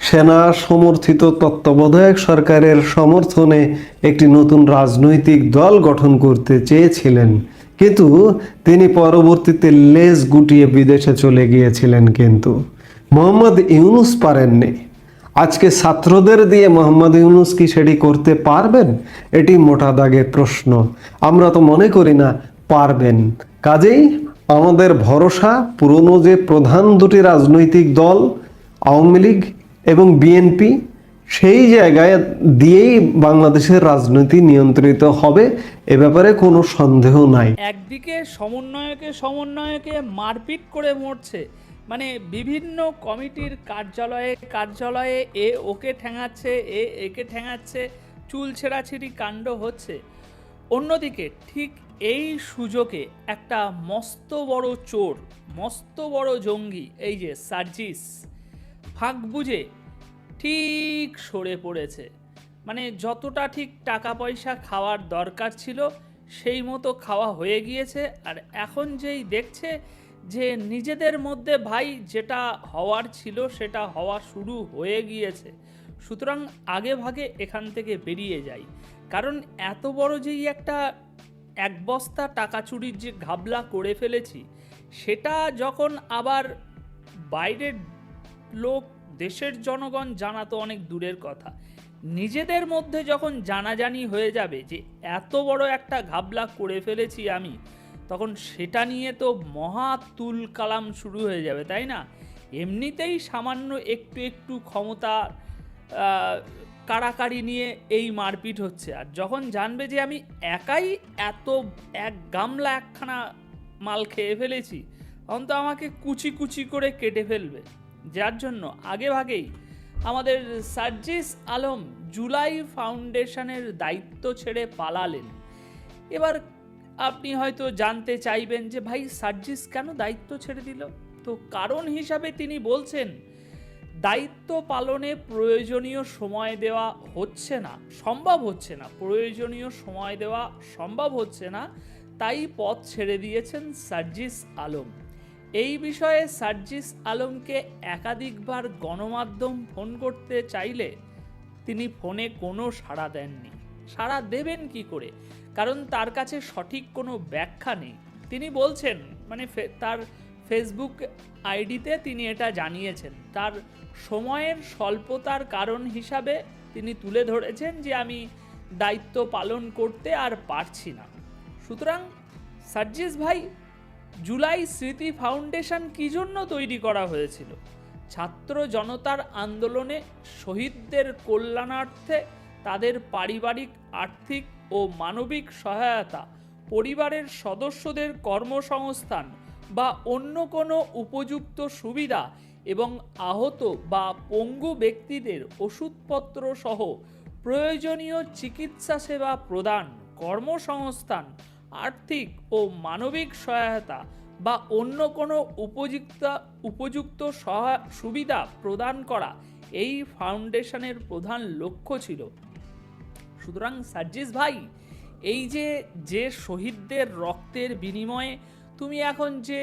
সেনা সমর্থিত তত্ত্বাবধায়ক সরকারের সমর্থনে একটি নতুন রাজনৈতিক দল গঠন করতে চেয়েছিলেন, কিন্তু তিনি পরবর্তীতে লেজ গুটিয়ে বিদেশে চলে গিয়েছিলেন। কিন্তু মোহাম্মদ ইউনূস পারেননি। আজকে ছাত্রদের দিয়ে মোহাম্মদ ইউনূস কি সেটি করতে পারবেন? এটি মোটা দাগে প্রশ্ন। আমরা তো মনে করি না পারবেন। কাজেই আমাদের ভরসা পুরনো যে প্রধান 2টি রাজনৈতিক দল আওয়ামী লীগ এবং বিএনপি সেই জায়গায় দিয়েই বাংলাদেশের রাজনীতি নিয়ন্ত্রিত হবে, এ ব্যাপারে কোনো সন্দেহ নাই। একদিকে সমন্বয়কে মারপিট করে মরছে, মানে বিভিন্ন কমিটির কার্যালয়ে এ ওকে ঠ্যাঙাচ্ছে, একে ঠ্যাঙাচ্ছে, চুল ছেঁড়াছিড়ি কাণ্ড হচ্ছে। অন্যদিকে ঠিক এই সুযোগে একটা মস্ত বড় চোর, মস্ত বড় জঙ্গি, এই যে সার্জিস, ফাঁক বুঝে ঠিক সরে পড়েছে। মানে যতটা ঠিক টাকা পয়সা খাওয়ার দরকার ছিল সেই মতো খাওয়া হয়ে গিয়েছে। আর এখন যেই দেখছে যে নিজেদের মধ্যে ভাই যেটা হওয়ার ছিল সেটা হওয়া শুরু হয়ে গিয়েছে, সুতরাং আগে ভাগে এখান থেকে বেরিয়ে যাই। কারণ এত বড় যেই একটা এক বস্তা টাকা চুরির যে ঘাবলা করে ফেলেছি, সেটা যখন আবার বাইরের লোক, দেশের জনগণ জানা তো অনেক দূরের কথা, নিজেদের মধ্যে যখন জানাজানি হয়ে যাবে যে এত বড় একটা ঘাবলা করে ফেলেছি আমি, তখন সেটা নিয়ে তো মহা তুল কালাম শুরু হয়ে যাবে, তাই না? এমনিতেই সামান্য একটু ক্ষমতা কাড়াকাড়ি নিয়ে এই মারপিট হচ্ছে, আর যখন জানবে যে আমি একাই এত এক গামলা একখানা মাল খেয়ে ফেলেছি, তখন তো আমাকে কুচি কুচি করে কেটে ফেলবে। যার জন্য আগে ভাগেই আমাদের সার্জিস আলম জুলাই ফাউন্ডেশনের দায়িত্ব ছেড়ে পালালেন। এবার আপনি হয়তো জানতে চাইবেন যে ভাই সার্জিস কেন দায়িত্ব ছেড়ে দিল? তো কারণ হিসাবে তিনি বলছেন দায়িত্ব পালনে প্রয়োজনীয় সময় দেওয়া হচ্ছে না, সম্ভব হচ্ছে না, প্রয়োজনীয় সময় দেওয়া সম্ভব হচ্ছে না, তাই পথ ছেড়ে দিয়েছেন সার্জিস আলম। এই বিষয়ে সার্জিস আলমকে একাধিকবার গণমাধ্যম ফোন করতে চাইলে তিনি ফোনে কোনো সাড়া দেননি। সাড়া দেবেন কি করে? কারণ তার কাছে সঠিক কোনো ব্যাখ্যা নেই। তিনি বলছেন, মানে তার ফেসবুক আইডিতে তিনি এটা জানিয়েছেন, তার সময়ের স্বল্পতার কারণ হিসাবে তিনি তুলে ধরেছেন যে আমি দায়িত্ব পালন করতে আর পারছি না। সুতরাং সার্জিস ভাই, জুলাই স্মৃতি ফাউন্ডেশন কী জন্য তৈরি করা হয়েছিল? ছাত্র জনতার আন্দোলনে শহীদদের কল্যাণার্থে তাদের পারিবারিক, আর্থিক ও মানবিক সহায়তা, পরিবারের সদস্যদের কর্মসংস্থান বা অন্য কোনো উপযুক্ত সুবিধা এবং আহত বা পঙ্গু ব্যক্তিদের ওষুধপত্র সহ প্রয়োজনীয় চিকিৎসা সেবা প্রদান, কর্মসংস্থান, আর্থিক ও মানবিক সহায়তা বা অন্য কোনো উপযুক্ত সুবিধা প্রদান করা এই ফাউন্ডেশনের প্রধান লক্ষ্য ছিল। সুতরাং সার্জিস ভাই, এই যে শহীদদের রক্তের বিনিময়ে তুমি এখন যে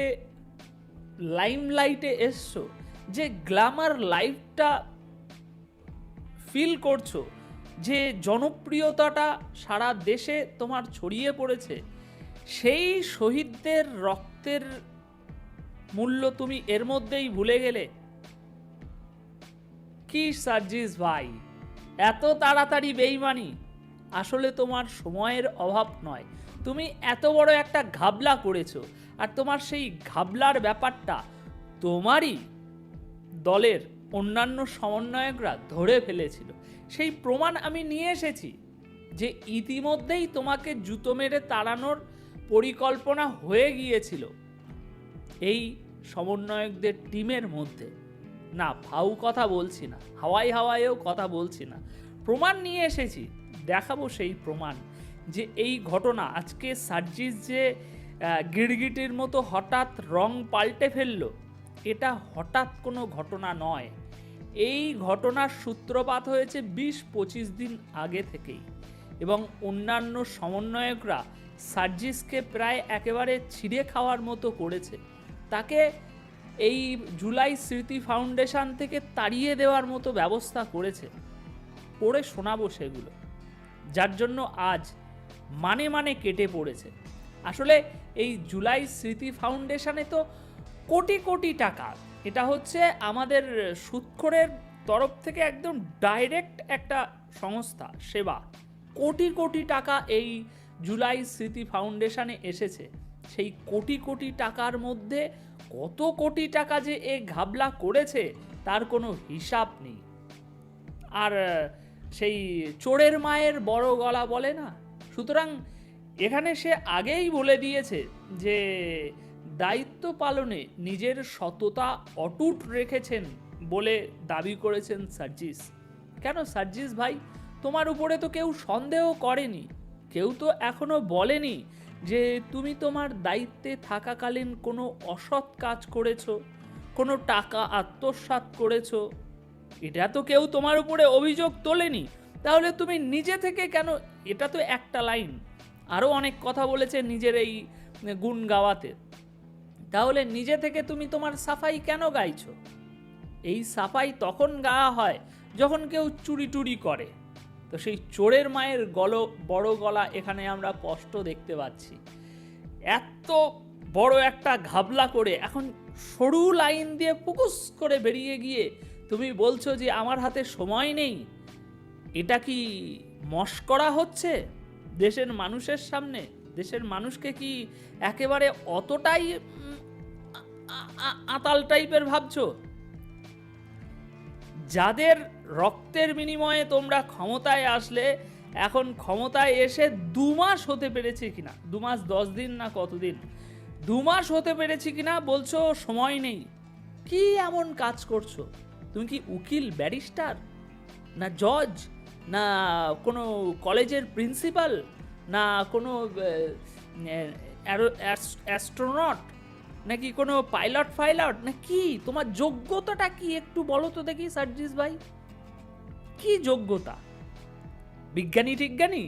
লাইমলাইটে এসছো, যে গ্ল্যামার লাইফটা ফিল করছো, যে জনপ্রিয়তাটা সারা দেশে তোমার ছড়িয়ে পড়েছে, সেই শহীদদের রক্তের মূল্য তুমি এর মধ্যেই ভুলে গেলে? কি সার্জিস ভাই, এত তাড়াতাড়ি বেইমানি? আসলে তোমার সময়ের অভাব নয়, তুমি এত বড় একটা ঘাবলা করেছো, আর তোমার সেই ঘাবলার ব্যাপারটা তোমারই দলের অন্যান্য সমন্বয়করা ধরে ফেলেছিল। সেই প্রমাণ আমি নিয়ে এসেছি যে ইতিমধ্যেই তোমাকে জুতো মেরে তাড়ানোর পরিকল্পনা হয়ে গিয়েছিল এই সমন্বয়কদের টিমের মধ্যে। না ফাউ কথা বলছি না, হাওয়াইও কথা বলছি না, প্রমাণ নিয়ে এসেছি, দেখাবো সেই প্রমাণ যে এই ঘটনা আজকে সার্জিস যে গিরগিটির মতো হঠাৎ রং পাল্টে ফেললো, এটা হঠাৎ কোনো ঘটনা নয়। এই ঘটনার সূত্রপাত হয়েছে 20-25 দিন আগে থেকেই, এবং অন্যান্য সমন্বয়করা সার্জিসকে প্রায় একেবারে ছিঁড়ে খাওয়ার মতো করেছে, তাকে এই জুলাই স্মৃতি ফাউন্ডেশন থেকে তাড়িয়ে দেওয়ার মতো ব্যবস্থা করেছে। পড়ে শোনাবো সেগুলো, যার জন্য আজ মানে কেটে পড়েছে। আসলে এই জুলাই স্মৃতি ফাউন্ডেশনে তো কোটি কোটি টাকা, এটা হচ্ছে আমাদের সুদখোরের তরফ থেকে একদম ডাইরেক্ট একটা সংস্থা, সেবা, কোটি কোটি টাকা এই জুলাই স্মৃতি ফাউন্ডেশনে এসেছে। সেই কোটি কোটি টাকার মধ্যে কত কোটি টাকা যে এ ঘাবলা করেছে তার কোনো হিসাব নেই। আর সেই চোরের মায়ের বড় গলা বলে না। সুতরাং এখানে সে আগেই বলে দিয়েছে যে দায়িত্ব পালনে নিজের সততা অটুট রেখেছেন বলে দাবি করেছেন সার্জিস। কেন সার্জিস ভাই, তোমার উপরে তো কেউ সন্দেহ করেনি, কেউ তো এখনো বলেনি যে তুমি তোমার দায়িত্বে থাকাকালীন কোনো অসৎ কাজ করেছো, কোনো টাকা আত্মসাৎ করেছো, এটা তো কেউ তোমার উপরে অভিযোগ তোলেনি। তাহলে তুমি নিজে থেকে কেন, এটা তো একটা লাইন, আরও অনেক কথা বলেছে নিজের এই গুণ গাওয়াতে, তাহলে নিজে থেকে তুমি তোমার সাফাই কেন গাইছো? এই সাফাই তখন গাওয়া হয় যখন কেউ চুরি টুরি করে। তো সেই চোরের মায়ের বড় গলা এখানে আমরা স্পষ্ট দেখতে পাচ্ছি। এত বড় একটা ঘাবলা করে এখন সরু লাইন দিয়ে পুকুস করে বেরিয়ে গিয়ে তুমি বলছো যে আমার হাতে সময় নেই। এটা কি মশকরা হচ্ছে দেশের মানুষের সামনে? দেশের মানুষকে কি একেবারে অতটাই আতাল টাইপের ভাবছো? যাদের রক্তের বিনিময়ে তোমরা ক্ষমতায় আসলে, এখন ক্ষমতায় এসে 2 মাস হতে পেরেছে কিনা, 2 মাস 10 দিন না কতদিন, 2 মাস হতে পেরেছে কিনা বলছো সময় নেই। কি এমন কাজ করছো? তুমি কি উকিল, ব্যারিস্টার, না জজ, না কোনো কলেজের প্রিন্সিপাল, না কোনো অ্যাস্ট্রোনট, নাকি কোনো পাইলট না কি? তোমার যোগ্যতাটা কি একটু বলো তো দেখি সার্জিস ভাই, কি যোগ্যতা? বিজ্ঞানী টিজ্ঞানী,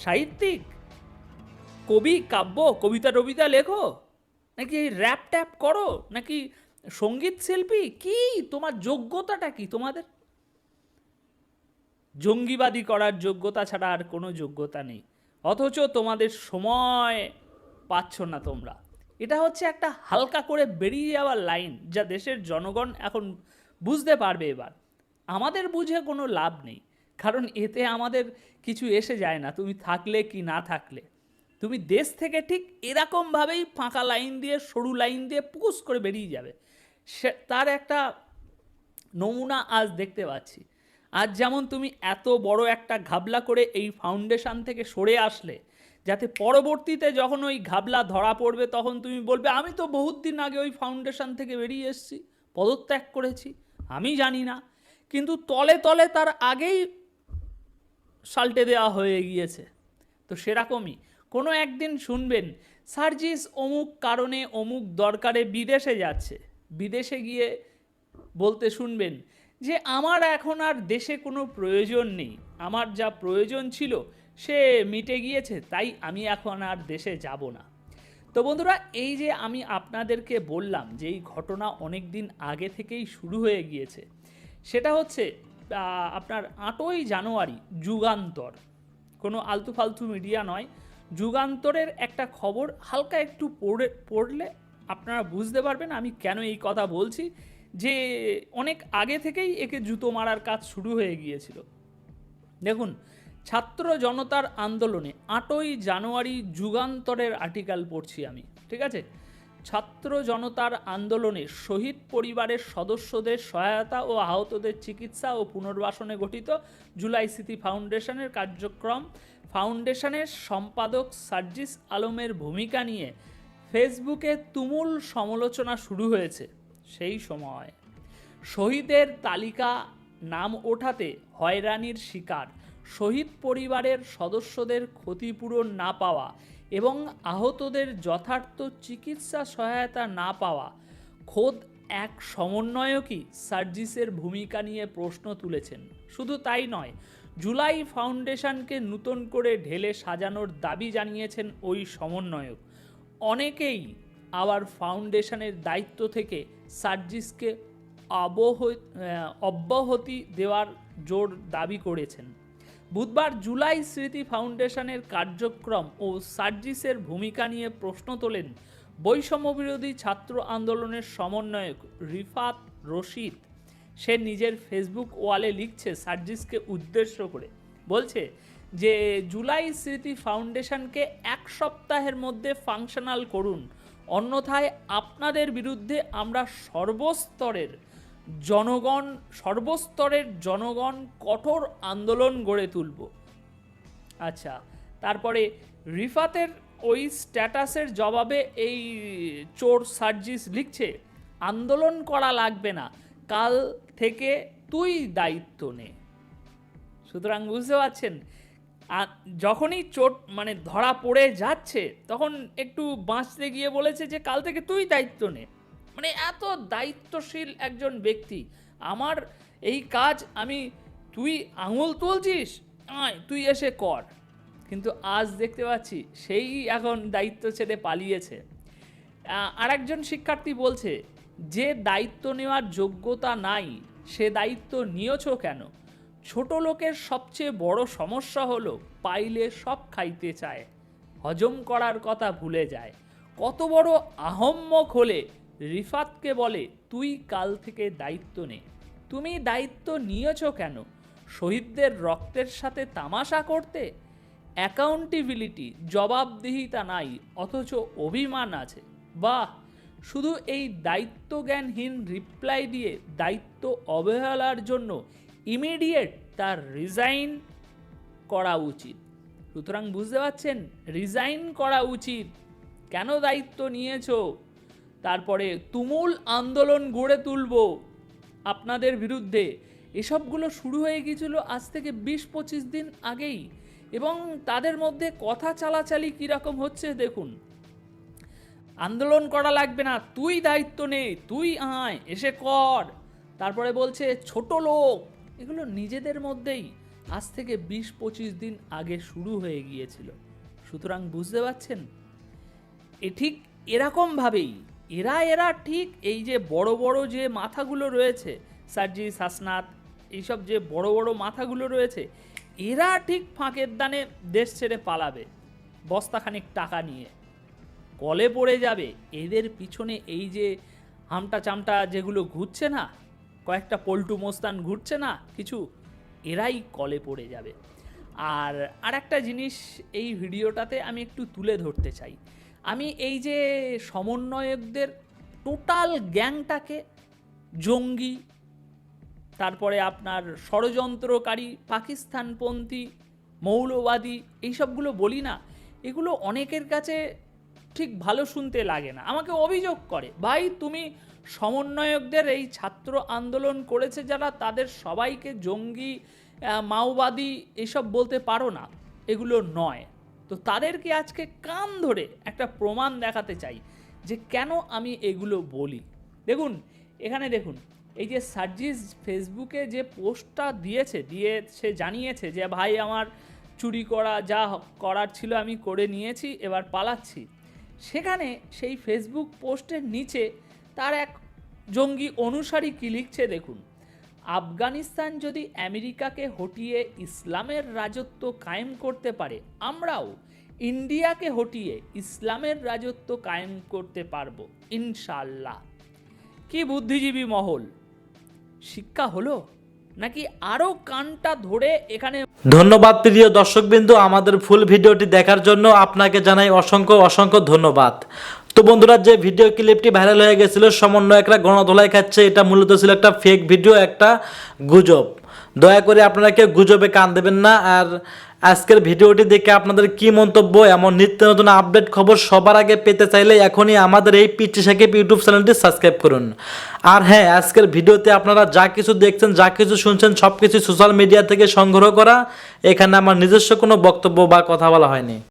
সাহিত্যিক, কবি, কাব্য, কবিতা টবিতা লেখো, নাকি র্যাপ ট্যাপ করো, নাকি সঙ্গীত শিল্পী? কি তোমার যোগ্যতাটা কি? তোমাদের জঙ্গিবাদী করার যোগ্যতা ছাড়া আর কোনো যোগ্যতা নেই, অথচ তোমাদের সময় পাচ্ছ না তোমরা। এটা হচ্ছে একটা হালকা করে বেরিয়ে যাওয়ার লাইন, যা দেশের জনগণ এখন বুঝতে পারবে। এবার আমাদের বুঝে কোনো লাভ নেই, কারণ এতে আমাদের কিছু এসে যায় না, তুমি থাকলে কি না থাকলে। তুমি দেশ থেকে ঠিক এরকমভাবেই ফাঁকা লাইন দিয়ে, সরু লাইন দিয়ে পুকুস করে বেরিয়ে যাবে। তার একটা নমুনা আজ দেখতে পাচ্ছি। আজ যেমন তুমি এত বড় একটা ঘাবলা করে এই ফাউন্ডেশন থেকে সরে আসলে, যাতে পরবর্তীতে যখন ওই ঘাবলা ধরা পড়বে তখন তুমি বলবে আমি তো বহুত দিন আগে ওই ফাউন্ডেশন থেকে বেরিয়ে এসেছি, পদত্যাগ করেছি, আমি জানি না। কিন্তু তলে তলে তার আগেই সাল্টে দেওয়া হয়ে গিয়েছে। তো সেরকমই কোনো একদিন শুনবেন সার্জিস অমুক কারণে অমুক দরকারে বিদেশে যাচ্ছে, বিদেশে গিয়ে বলতে শুনবেন যে আমার এখন আর দেশে কোনো প্রয়োজন নেই, আমার যা প্রয়োজন ছিল সে মিটে গিয়েছে, তাই আমি এখন আর দেশে যাব না। তো বন্ধুরা, এই যে আমি আপনাদেরকে বললাম যে এই ঘটনা অনেক দিন আগে থেকেই শুরু হয়ে গিয়েছে, সেটা হচ্ছে আপনার 8ই জানুয়ারি যুগান্তর, কোনো আলতু ফালতু মিডিয়া নয়, যুগান্তরের একটা খবর হালকা একটু পড়লে আপনারা বুঝতে পারবেন আমি কেন এই কথা বলছি, যে অনেক আগে থেকেই একে জুতো মারার কাজ শুরু হয়ে গিয়েছিল। দেখুন, ছাত্র জনতার আন্দোলনে 8ই জানুয়ারি যুগান্তরের আর্টিকেল পড়ছি আমি, ঠিক আছে? ছাত্র জনতার আন্দোলনে শহীদ পরিবারের সদস্যদের সহায়তা ও আহতদের চিকিৎসা ও পুনর্বাসনে গঠিত জুলাই স্মৃতি ফাউন্ডেশনের কার্যক্রম, ফাউন্ডেশনের সম্পাদক সার্জিস আলমের ভূমিকা নিয়ে ফেসবুকে তুমুল সমালোচনা শুরু হয়েছে। সেই সময় শহীদের তালিকা নাম ওঠাতে হয়রানির শিকার, শহীদ পরিবারের সদস্যদের ক্ষতিপূরণ না পাওয়া এবং আহতদের যথার্থ চিকিৎসা সহায়তা না পাওয়া, খোদ এক সমন্বয়কই সার্জিসের ভূমিকা নিয়ে প্রশ্ন তুলেছেন। শুধু তাই নয়, জুলাই ফাউন্ডেশনকে নতুন করে ঢেলে সাজানোর দাবি জানিয়েছেন ওই সমন্বয়ক। অনেকেই আবার ফাউন্ডেশনের দায়িত্ব থেকে সার্জিসকে অব্যাহতি দেওয়ার জোর দাবি করেছেন। বুধবার জুলাই স্মৃতি ফাউন্ডেশনের কার্যক্রম ও সার্জিসের ভূমিকা নিয়ে প্রশ্ন তোলেন বৈষম্যবিরোধী ছাত্র আন্দোলনের সমন্বয়ক রিফাত রশিদ। সে নিজের ফেসবুক ওয়ালে লিখছে সার্জিসকে উদ্দেশ্য করে, বলছে যে জুলাই স্মৃতি ফাউন্ডেশনকে 1 সপ্তাহের মধ্যে ফাংশনাল করুন, অন্যথায় আপনাদের বিরুদ্ধে আমরা সর্বস্তরের জনগণ, সর্বস্তরের জনগণ কঠোর আন্দোলন গড়ে তুলব। আচ্ছা, তারপরে রিফাতের ওই স্ট্যাটাসের জবাবে এই চোর সার্জিস লিখছে, আন্দোলন করা লাগবে না, কাল থেকে তুই দায়িত্ব নে। সুতরাং বুঝতে পারছেন, যখনই চোট মানে ধরা পড়ে যাচ্ছে তখন একটু বাঁচতে গিয়ে বলেছে যে কাল থেকে তুই দায়িত্ব নে। মানে এত দায়িত্বশীল একজন ব্যক্তি, আমার এই কাজ আমি, তুই আঙুল তুলছিস, আয় তুই এসে কর। কিন্তু আজ দেখতে পাচ্ছি সেই এখন দায়িত্ব ছেড়ে পালিয়েছে। আরেকজন শিক্ষার্থী বলছে, যে দায়িত্ব নেওয়ার যোগ্যতা নাই সে দায়িত্ব নিয়েছো কেন? ছোট লোকের সবচেয়ে বড় সমস্যা হলো পাইলে সব খাইতে চায়, হজম করার কথা ভুলে যায়। কত বড় আহম্মক হলে রিফাতকে বলে তুই কাল থেকে দায়িত্ব নে। তুমি দায়িত্ব নিয়েছো কেন? শহীদদের রক্তের সাথে তামাশা করতে? অ্যাকাউন্টেবিলিটি, জবাবদিহিতা নাই, অথচ অভিমান আছে। বাহ, শুধু এই দায়িত্বজ্ঞানহীন রিপ্লাই দিয়ে দায়িত্ব অবহেলার জন্য ইমিডিয়েট তার রিজাইন করা উচিত। সুতরাং বুঝতে পারছেন, রিজাইন করা উচিত। কেন দায়িত্ব নিয়েছো? তারপরে তুমুল আন্দোলন গড়ে তুলব আপনাদের বিরুদ্ধে, এসবগুলো শুরু হয়ে গিয়েছিল আজ থেকে 20-25 দিন আগেই। এবং তাদের মধ্যে কথা চালাচালি কীরকম হচ্ছে দেখুন। আন্দোলন করা লাগবে না, তুই দায়িত্ব নে, তুই আয় এসে কর। তারপরে বলছে ছোট লোক, এগুলো নিজেদের মধ্যেই আজ থেকে 20-25 দিন আগে শুরু হয়ে গিয়েছিল। সুতরাং বুঝতে পারছেন, ঠিক এরকমভাবেই এরা ঠিক এই যে বড় বড় যে মাথাগুলো রয়েছে, সার্জিস, হাসনাত, এইসব যে বড় বড় মাথাগুলো রয়েছে, এরা ঠিক ফাঁকের দানে দেশ ছেড়ে পালাবে বস্তাখানিক টাকা নিয়ে, কলে পড়ে যাবে। এদের পিছনে এই যে হামটা চামটা যেগুলো ঘুরছে না, কয়েকটা পল্টু মোস্তান ঘুরছে না কিছু, এরাই কলে পড়ে যাবে। আর একটা জিনিস এই ভিডিওটাতে আমি একটু তুলে ধরতে চাই। আমি এই যে সমন্বয়কদের টোটাল গ্যাংটাকে জঙ্গি, তারপরে আপনার ষড়যন্ত্রকারী, পাকিস্তানপন্থী, মৌলবাদী, এইসবগুলো বলি না, এগুলো অনেকের কাছে ঠিক ভালো শুনতে লাগে না। আমাকে অভিযোগ করে, ভাই তুমি সমন্বয়কদের এই ছাত্র আন্দোলন করেছে যারা, তাদের সবাইকে জঙ্গি, মাওবাদী এসব বলতে পারো না। এগুলো নয়। তো তাদেরকে আজকে কান ধরে একটা প্রমাণ দেখাতে চাই যে কেন আমি এগুলো বলি। দেখুন এখানে দেখুন, এই যে সার্জিস ফেসবুকে যে পোস্টটা দিয়ে সে জানিয়েছে যে ভাই আমার চুরি করা যা করার ছিল আমি করে নিয়েছি, এবার পালাচ্ছি। সেখানে সেই ফেসবুক পোস্টের নিচে তার এক জঙ্গি অনুসারী কী লিখছে দেখুন, আফগানিস্তান যদি আমেরিকাকে হটিয়ে ইসলামের রাজত্ব কায়েম করতে পারে, আমরাও ইন্ডিয়াকে হটিয়ে ইসলামের রাজত্ব কায়েম করতে পারবো ইনশাআল্লাহ। কি বুদ্ধিজীবী মহল! শিক্ষা হলো নাকি আরো কানটা ধরে এখানে। ধন্যবাদ প্রিয় দর্শকবৃন্দ, আমাদের ফুল ভিডিওটি দেখার জন্য আপনাকে জানাই অসংখ্য ধন্যবাদ। তো বন্ধুরা, যে ভিডিও ক্লিপটি ভাইরাল হয়ে গেছিল সমন্বয়করা গণধোলাই খাচ্ছে, এটা মূলত ছিল একটা ফেক ভিডিও, একটা গুজব। দয়া করে আপনারা কেউ গুজবে কান দেবেন না। আর আজকের ভিডিওটি দেখে আপনাদের কি মন্তব্য, এমন নিত্য নতুন আপডেট খবর সবার আগে পেতে চাইলে এখনই আমাদের এই পিটি সাকিব ইউটিউব চ্যানেলটি সাবস্ক্রাইব করুন। আর হ্যাঁ, আজকের ভিডিওতে আপনারা যা কিছু দেখছেন, যা কিছু শুনছেন, সব কিছু সোশ্যাল মিডিয়া থেকে সংগ্রহ করা। এখানে আমার নিজস্ব কোনো বক্তব্য বা কথা বলা হয়নি।